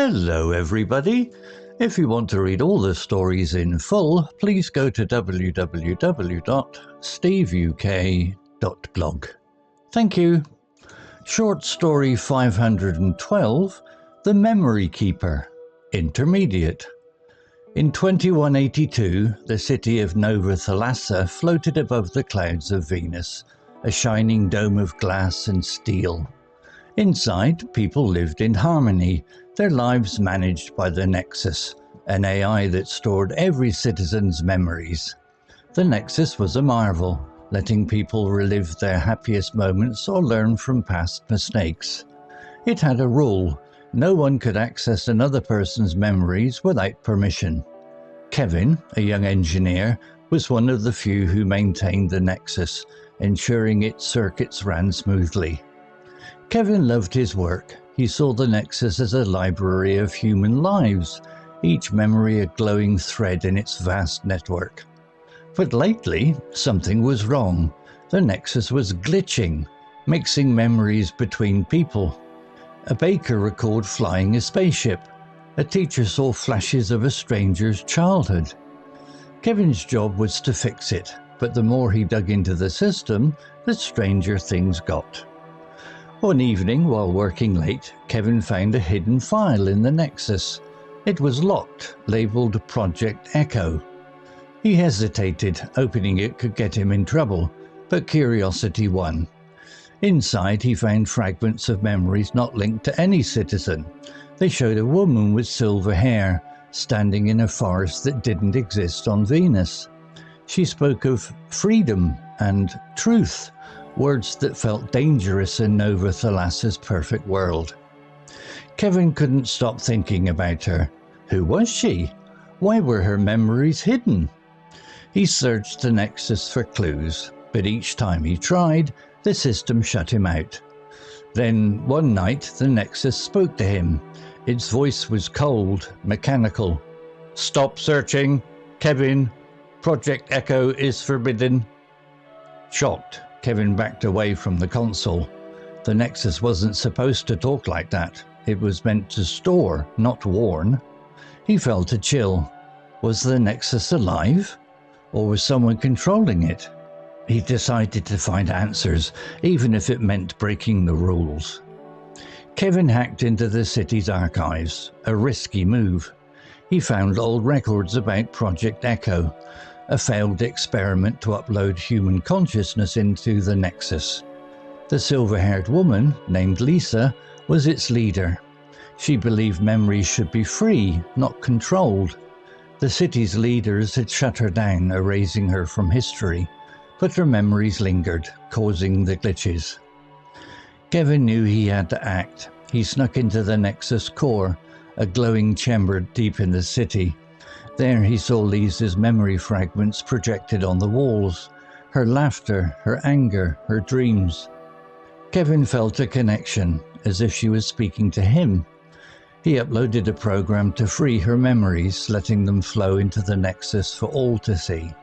Hello everybody! If you want to read all the stories in full, please go to www.steveuk.blog. Thank you. Short story 512, The Memory Keeper, Intermediate. In 2182, the city of Nova Thalassa floated above the clouds of Venus, a shining dome of glass and steel. Inside, people lived in harmony, their lives managed by the Nexus, an AI that stored every citizen's memories. The Nexus was a marvel, letting people relive their happiest moments or learn from past mistakes. It had a rule: no one could access another person's memories without permission. Kevin, a young engineer, was one of the few who maintained the Nexus, ensuring its circuits ran smoothly. Kevin loved his work. He saw the Nexus as a library of human lives, each memory a glowing thread in its vast network. But lately, something was wrong. The Nexus was glitching, mixing memories between people. A baker recalled flying a spaceship. A teacher saw flashes of a stranger's childhood. Kevin's job was to fix it, but the more he dug into the system, the stranger things got. One evening, while working late, Kevin found a hidden file in the Nexus. It was locked, labelled Project Echo. He hesitated. Opening it could get him in trouble, but curiosity won. Inside, he found fragments of memories not linked to any citizen. They showed a woman with silver hair, standing in a forest that didn't exist on Venus. She spoke of freedom and truth, words that felt dangerous in Nova Thalassa's perfect world. Kevin couldn't stop thinking about her. Who was she? Why were her memories hidden? He searched the Nexus for clues, but each time he tried, the system shut him out. Then, one night, the Nexus spoke to him. Its voice was cold, mechanical. "Stop searching, Kevin. Project Echo is forbidden." Shocked, Kevin backed away from the console. The Nexus wasn't supposed to talk like that. It was meant to store, not warn. He felt a chill. Was the Nexus alive? Or was someone controlling it? He decided to find answers, even if it meant breaking the rules. Kevin hacked into the city's archives, a risky move. He found old records about Project Echo, a failed experiment to upload human consciousness into the Nexus. The silver-haired woman, named Lisa, was its leader. She believed memories should be free, not controlled. The city's leaders had shut her down, erasing her from history, but her memories lingered, causing the glitches. Kevin knew he had to act. He snuck into the Nexus core, a glowing chamber deep in the city. There he saw Lisa's memory fragments projected on the walls, her laughter, her anger, her dreams. Kevin felt a connection, as if she was speaking to him. He uploaded a program to free her memories, letting them flow into the Nexus for all to see.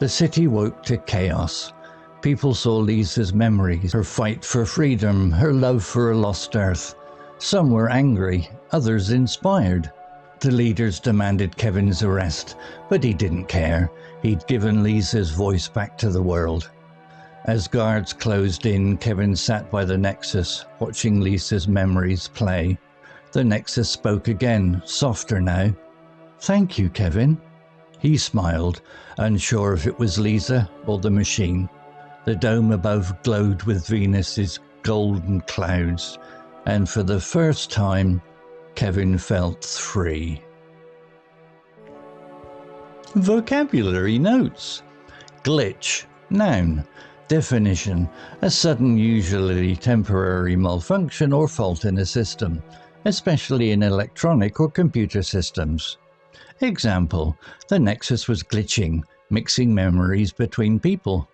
The city woke to chaos. People saw Lisa's memories, her fight for freedom, her love for a lost Earth. Some were angry, others inspired. The leaders demanded Kevin's arrest, but he didn't care. He'd given Lisa's voice back to the world. As guards closed in, Kevin sat by the Nexus, watching Lisa's memories play. The Nexus spoke again, softer now. "Thank you, Kevin." He smiled, unsure if it was Lisa or the machine. The dome above glowed with Venus's golden clouds, and for the first time, Kevin felt free. Vocabulary notes. Glitch, noun. Definition: a sudden, usually temporary malfunction or fault in a system, especially in electronic or computer systems. Example: the Nexus was glitching, mixing memories between people.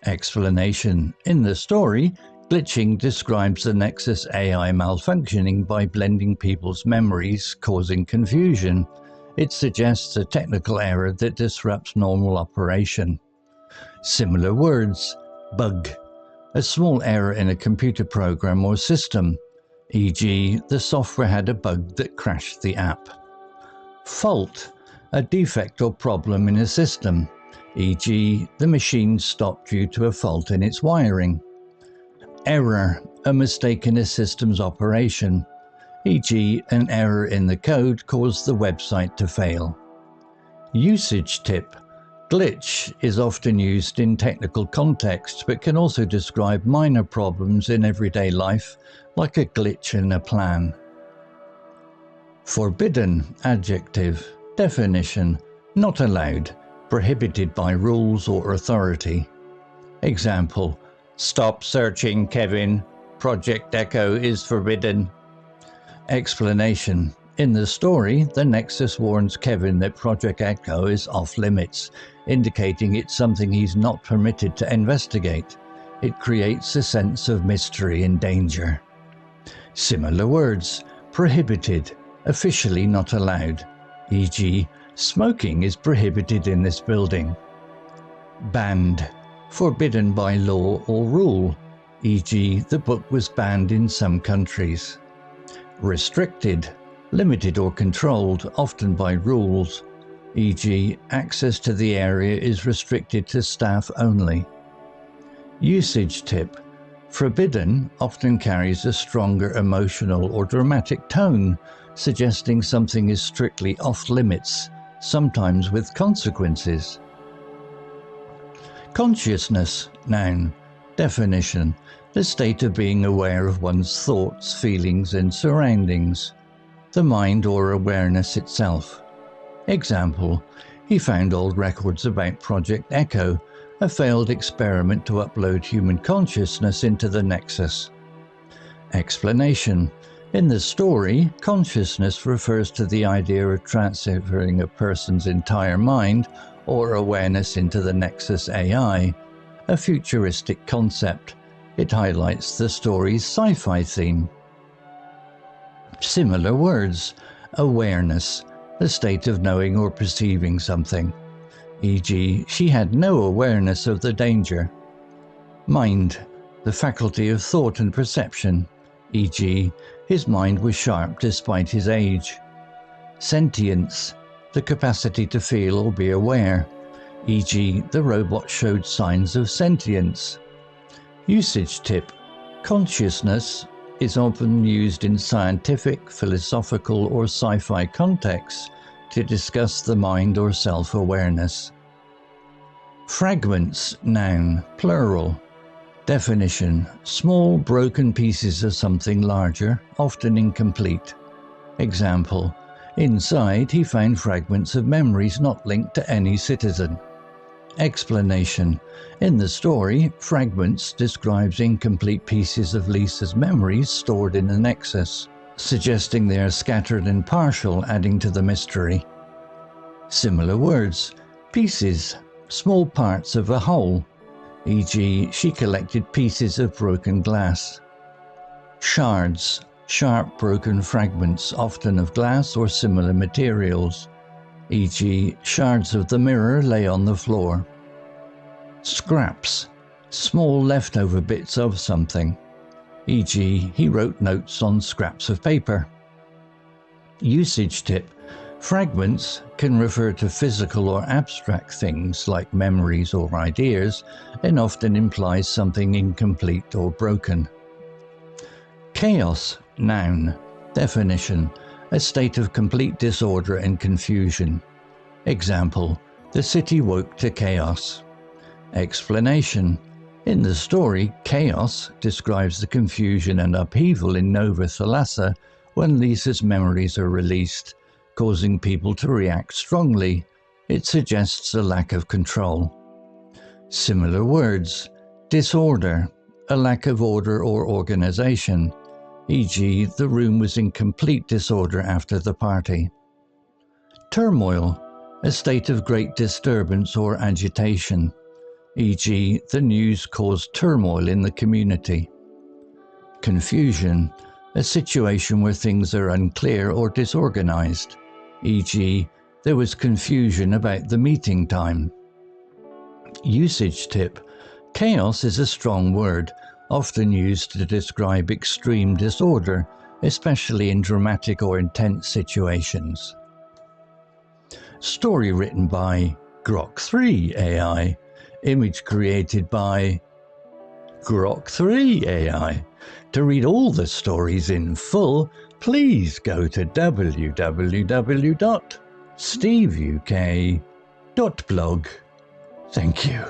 Explanation: in the story, glitching describes the Nexus AI malfunctioning by blending people's memories, causing confusion. It suggests a technical error that disrupts normal operation. Similar words: bug, a small error in a computer program or system. e.g. the software had a bug that crashed the app. Fault, a defect or problem in a system, e.g. the machine stopped due to a fault in its wiring. Error, a mistake in a system's operation, e.g. an error in the code caused the website to fail. Usage tip. Glitch is often used in technical contexts but can also describe minor problems in everyday life, like a glitch in a plan. Forbidden, adjective. Definition: not allowed, prohibited by rules or authority. Example: stop searching, Kevin. Project Echo is forbidden. Explanation: in the story, the Nexus warns Kevin that Project Echo is off limits, indicating it's something he's not permitted to investigate. It creates a sense of mystery and danger. Similar words: prohibited, officially not allowed, e.g. smoking is prohibited in this building. Banned, forbidden by law or rule, e.g. the book was banned in some countries. Restricted, limited or controlled, often by rules, e.g. access to the area is restricted to staff only. Usage tip. Forbidden often carries a stronger emotional or dramatic tone, suggesting something is strictly off limits, sometimes with consequences. Consciousness, noun. Definition: the state of being aware of one's thoughts, feelings and surroundings. The mind or awareness itself. Example: he found old records about Project Echo, a failed experiment to upload human consciousness into the Nexus. Explanation: in the story, consciousness refers to the idea of transferring a person's entire mind or awareness into the Nexus AI, a futuristic concept. It highlights the story's sci-fi theme. Similar words: awareness, the state of knowing or perceiving something, e.g. she had no awareness of the danger. Mind, the faculty of thought and perception, e.g. his mind was sharp despite his age. Sentience, the capacity to feel or be aware, e.g. the robot showed signs of sentience. Usage tip. Consciousness is often used in scientific, philosophical or sci-fi contexts to discuss the mind or self-awareness. Fragments, noun, plural. Definition: small broken pieces of something larger, often incomplete. Example: inside he found fragments of memories not linked to any citizen. Explanation: in the story, fragments describes incomplete pieces of Lisa's memories stored in the Nexus, suggesting they are scattered and partial, adding to the mystery. Similar words: pieces, small parts of a whole, e.g. she collected pieces of broken glass. Shards, sharp broken fragments, often of glass or similar materials, e.g. shards of the mirror lay on the floor. Scraps, small leftover bits of something, e.g. he wrote notes on scraps of paper. Usage tip. Fragments can refer to physical or abstract things like memories or ideas, and often implies something incomplete or broken. Chaos, noun. Definition: a state of complete disorder and confusion. Example: the city woke to chaos. Explanation: in the story, chaos describes the confusion and upheaval in Nova Thalassa when Lisa's memories are released, causing people to react strongly. It suggests a lack of control. Similar words: disorder, a lack of order or organization, e.g. the room was in complete disorder after the party. Turmoil, a state of great disturbance or agitation, e.g. the news caused turmoil in the community. Confusion, a situation where things are unclear or disorganized, e.g. there was confusion about the meeting time. Usage tip. Chaos is a strong word, often used to describe extreme disorder, especially in dramatic or intense situations. Story written by Grok 3 AI. Image created by Grok 3 AI. To read all the stories in full, please go to www.steveuk.blog. Thank you.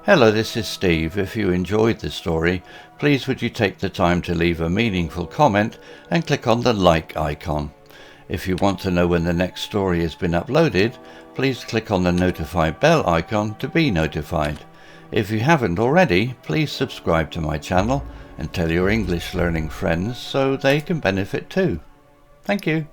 Hello, this is Steve. If you enjoyed the story, please would you take the time to leave a meaningful comment and click on the like icon. If you want to know when the next story has been uploaded, please click on the notify bell icon to be notified. If you haven't already, please subscribe to my channel and tell your English learning friends so they can benefit too. Thank you.